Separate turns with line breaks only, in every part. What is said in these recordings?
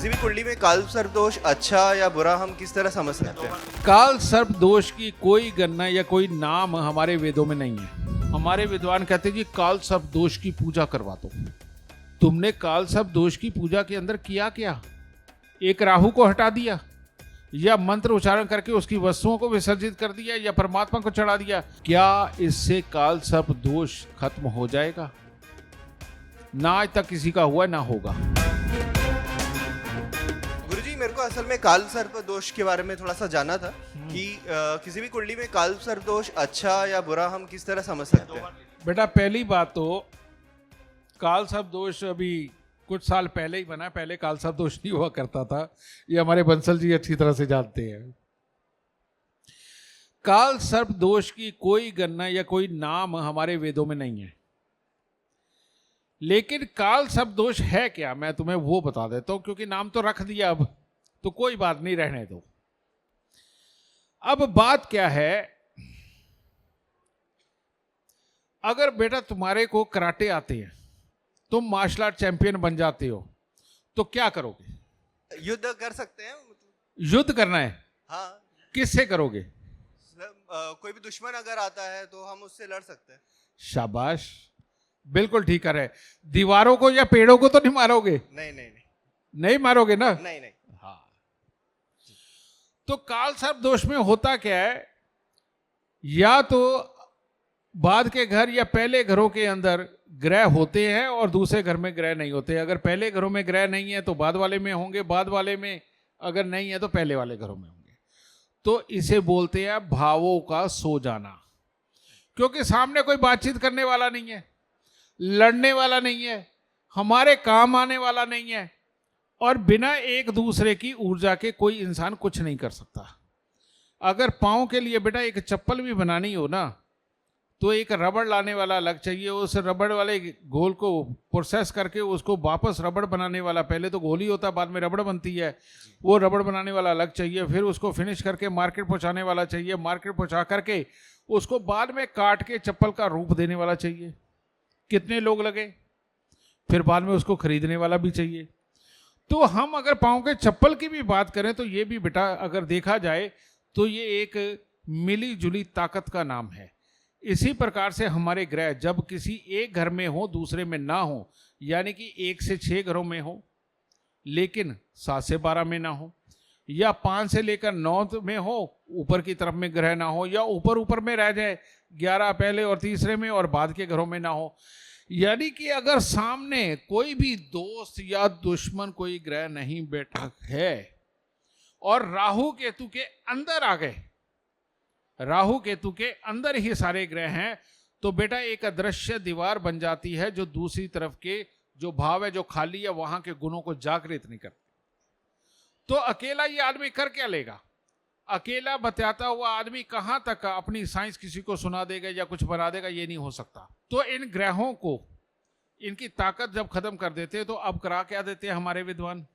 किसी भी कुंडली में काल सर्प दोष अच्छा या बुरा हम किस तरह समझ सकते हैं?
काल सर्प दोष की कोई गणना या कोई नाम हमारे वेदों में नहीं है। हमारे विद्वान कहते हैं कि काल सर्प दोष की पूजा करवा दो। तुमने काल सर्प दोष की पूजा के अंदर किया क्या? एक राहु को हटा दिया, या मंत्र उच्चारण करके उसकी वस्तुओं को विसर्जित कर दिया, या परमात्मा को चढ़ा दिया? क्या इससे काल सर्प दोष खत्म हो जाएगा? ना आज तक किसी का हुआ, ना होगा।
गुरुजी, मेरे को असल में काल सर्प दोष के बारे में थोड़ा सा जानना था कि किसी भी कुंडली में काल सर्प दोष अच्छा या बुरा हम किस तरह समझ सकते हैं?
बेटा, पहली बात तो काल सर्प दोष अभी कुछ साल पहले ही बना, पहले काल सर्प दोष नहीं हुआ करता था। ये हमारे बंसल जी अच्छी तरह से जानते हैं। काल सर्प दोष की कोई गणना या कोई नाम हमारे वेदों में नहीं है। लेकिन काल सर्प दोष है क्या, मैं तुम्हें वो बता देता हूं, क्योंकि नाम तो रख दिया, अब तो कोई बात नहीं, रहने दो। अब बात क्या है, अगर बेटा तुम्हारे को कराटे आते हैं, तुम मार्शल आर्ट चैंपियन बन जाते हो, तो क्या करोगे?
युद्ध कर सकते हैं।
युद्ध करना है?
हाँ।
किससे करोगे?
कोई भी दुश्मन अगर आता है तो हम उससे लड़ सकते हैं।
शाबाश, बिल्कुल ठीक कर रहे। दीवारों को या पेड़ों को तो नहीं मारोगे?
नहीं नहीं नहीं।
नहीं मारोगे ना?
नहीं नहीं।
हाँ। तो काल सर्प दोष में होता क्या है, या तो बाद के घर या पहले घरों के अंदर ग्रह होते हैं और दूसरे घर में ग्रह नहीं होते। अगर पहले घरों में ग्रह नहीं है तो बाद वाले में होंगे, बाद वाले में अगर नहीं है तो पहले वाले घरों में होंगे। तो इसे बोलते हैं भावों का सो जाना, क्योंकि सामने कोई बातचीत करने वाला नहीं है, लड़ने वाला नहीं है, हमारे काम आने वाला नहीं है, और बिना एक दूसरे की ऊर्जा के कोई इंसान कुछ नहीं कर सकता। अगर पाँव के लिए बेटा एक चप्पल भी बनानी हो ना, तो एक रबड़ लाने वाला अलग चाहिए, उस रबड़ वाले घोल को प्रोसेस करके उसको वापस रबड़ बनाने वाला, पहले तो घोल ही होता बाद में रबड़ बनती है, वो रबड़ बनाने वाला अलग चाहिए, फिर उसको फिनिश करके मार्केट पहुंचाने वाला चाहिए, मार्केट पहुंचा करके उसको बाद में काट के चप्पल का रूप देने वाला चाहिए। कितने लोग लगे, फिर बाद में उसको खरीदने वाला भी चाहिए। तो हम अगर पाँव के चप्पल की भी बात करें तो ये भी बेटा अगर देखा जाए तो ये एक मिली जुली ताकत का नाम है। इसी प्रकार से हमारे ग्रह जब किसी एक घर में हो दूसरे में ना हो, यानी कि 1 से 6 घरों में हो लेकिन 7 से 12 में ना हो, या 5 से लेकर 9 में हो, ऊपर की तरफ में ग्रह ना हो, या ऊपर में रह जाए 11 पहले और तीसरे में और बाद के घरों में ना हो, यानी कि अगर सामने कोई भी दोस्त या दुश्मन कोई ग्रह नहीं बैठा है और राहु केतु के अंदर आ गए, राहु केतु के अंदर ही सारे ग्रह हैं, तो बेटा एक अदृश्य दीवार बन जाती है जो दूसरी तरफ के जो भाव है, जो खाली है, वहां के गुणों को जागृत नहीं करती। तो अकेला ये आदमी कर क्या लेगा? अकेला बतलाता हुआ आदमी कहां तक अपनी साइंस किसी को सुना देगा या कुछ बना देगा? ये नहीं हो सकता। तो इन ग्रहों को, इनकी ताकत जब खत्म कर देते हैं तो अब करा क्या देते हैं हमारे विद्वान?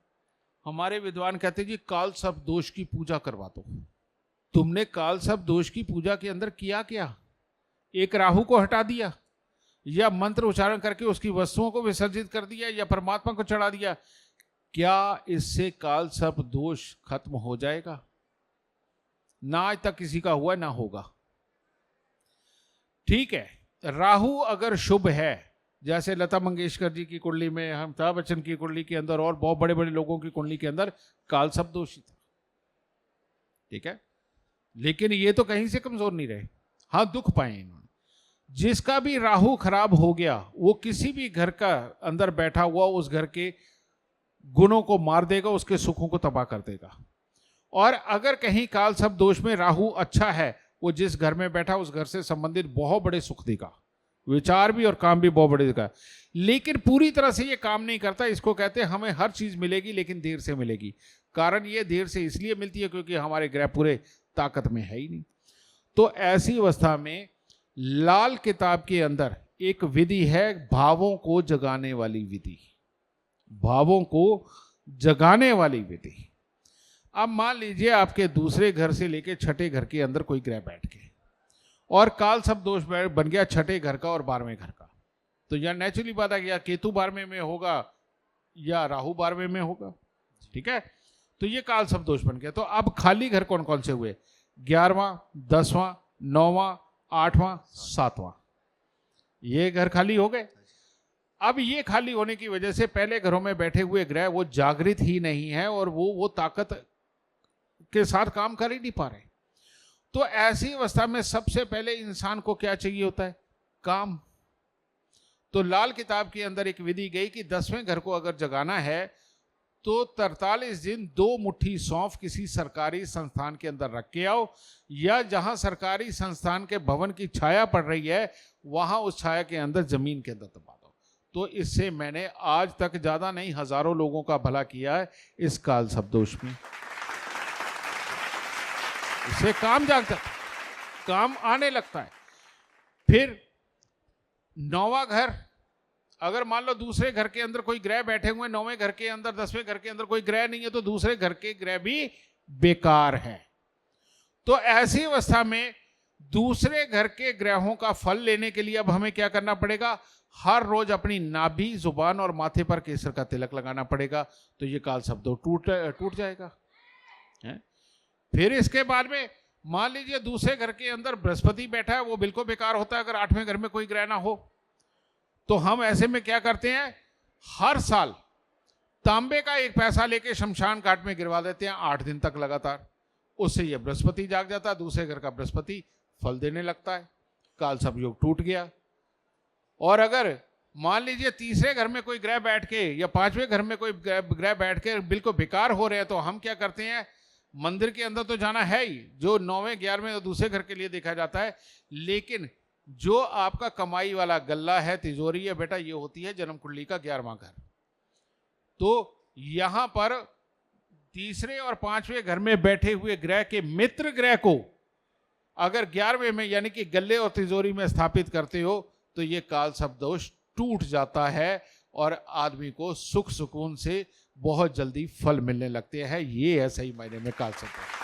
हमारे विद्वान कहते हैं जी काल सर्प दोष की पूजा करवा दो। तुमने काल सर्प दोष की पूजा के अंदर किया क्या? एक राहु को हटा दिया, या मंत्र उच्चारण करके उसकी वस्तुओं को विसर्जित कर दिया, या परमात्मा को चढ़ा दिया? क्या इससे काल सर्प दोष खत्म हो जाएगा? ना आज तक किसी का हुआ, ना होगा। ठीक है, राहु अगर शुभ है, जैसे लता मंगेशकर जी की कुंडली में, अमिताभ बच्चन की कुंडली के अंदर और बहुत बड़े बड़े लोगों की कुंडली के अंदर काल सर्प दोष था, ठीक है, लेकिन ये तो कहीं से कमजोर नहीं रहे। हाँ, दुख पाए इन्होंने। जिसका भी राहु खराब हो गया वो किसी भी घर का अंदर बैठा हुआ उस घर के गुणों को मार देगा, उसके सुखों को तबाह कर देगा। और अगर कहीं काल सर्प दोष में राहु अच्छा है, वो जिस घर में बैठा उस घर से संबंधित बहुत बड़े सुख देगा, विचार भी और काम भी बहुत बड़े देगा। लेकिन पूरी तरह से ये काम नहीं करता। इसको कहते हैं हमें हर चीज मिलेगी लेकिन देर से मिलेगी। कारण ये देर से इसलिए मिलती है क्योंकि हमारे ग्रह पूरे ताकत में है ही नहीं। तो ऐसी अवस्था में लाल किताब के अंदर एक विधि है, भावों को जगाने वाली विधि, भावों को जगाने वाली विधि। अब मान लीजिए आपके दूसरे घर से लेके छठे घर के अंदर कोई ग्रह बैठ के और काल सर्प दोष बन गया छठे घर का और 12वें घर का, तो यह नेचुरली बात है कि या केतु 12वें में होगा या राहु 12वें में होगा। ठीक है, तो ये काल सर्प दोष बन गया। तो अब खाली घर कौन कौन से हुए? 11वां, 10वां, 9वां, 8वां, 7वां, ये घर खाली हो गए। अब ये खाली होने की वजह से पहले घरों में बैठे हुए ग्रह वो जागृत ही नहीं है और वो ताकत के साथ काम कर ही नहीं पा रहे। तो ऐसी अवस्था में सबसे पहले इंसान को क्या चाहिए होता है? काम। तो लाल किताब के अंदर एक विधि गई कि 10वें घर को अगर जगाना है तो 43 दिन 2 मुट्ठी सौंफ किसी सरकारी संस्थान के अंदर रख के आओ, या जहां सरकारी संस्थान के भवन की छाया पड़ रही है वहां उस छाया के अंदर जमीन के अंदर दबा दो। तो इससे मैंने आज तक ज्यादा नहीं हजारों लोगों का भला किया है इस काल सर्प दोष में। इससे काम जागता, काम आने लगता है। फिर 9वां घर, अगर मान लो दूसरे घर के अंदर कोई ग्रह बैठे हुए, 9वें घर के अंदर 10वें घर के अंदर कोई ग्रह नहीं है, तो दूसरे घर के ग्रह भी बेकार है। तो ऐसी अवस्था में दूसरे घर के ग्रहों का फल लेने के लिए अब हमें क्या करना पड़ेगा? हर रोज अपनी नाभि, जुबान और माथे पर केसर का तिलक लगाना पड़ेगा। तो ये काल सर्प दोष टूट जाएगा है? फिर इसके बाद में मान लीजिए दूसरे घर के अंदर बृहस्पति बैठा है, वो बिल्कुल बेकार होता है अगर 8वें घर में कोई ग्रह ना हो। तो हम ऐसे में क्या करते हैं? हर साल तांबे का 1 पैसा लेके शमशान घाट में गिरवा देते हैं 8 दिन तक लगातार। उससे यह बृहस्पति जाग जाता है, दूसरे घर का बृहस्पति फल देने लगता है, काल सर्प योग टूट गया। और अगर मान लीजिए तीसरे घर में कोई ग्रह बैठ के या 5वें घर में कोई ग्रह बैठ के बिल्कुल बेकार हो रहे हैं, तो हम क्या करते हैं? मंदिर के अंदर तो जाना है ही, जो 9वें 11वें और दूसरे घर के लिए देखा जाता है, लेकिन जो आपका कमाई वाला गल्ला है, तिजोरी है बेटा, ये होती है जन्म कुंडली का 11वां घर। तो यहां पर तीसरे और 5वें घर में बैठे हुए ग्रह के मित्र ग्रह को अगर 11वें में यानी कि गल्ले और तिजोरी में स्थापित करते हो तो ये काल सर्प दोष टूट जाता है और आदमी को सुख सुकून से बहुत जल्दी फल मिलने लगते हैं। ये है सही मायने में काल सर्प दोष।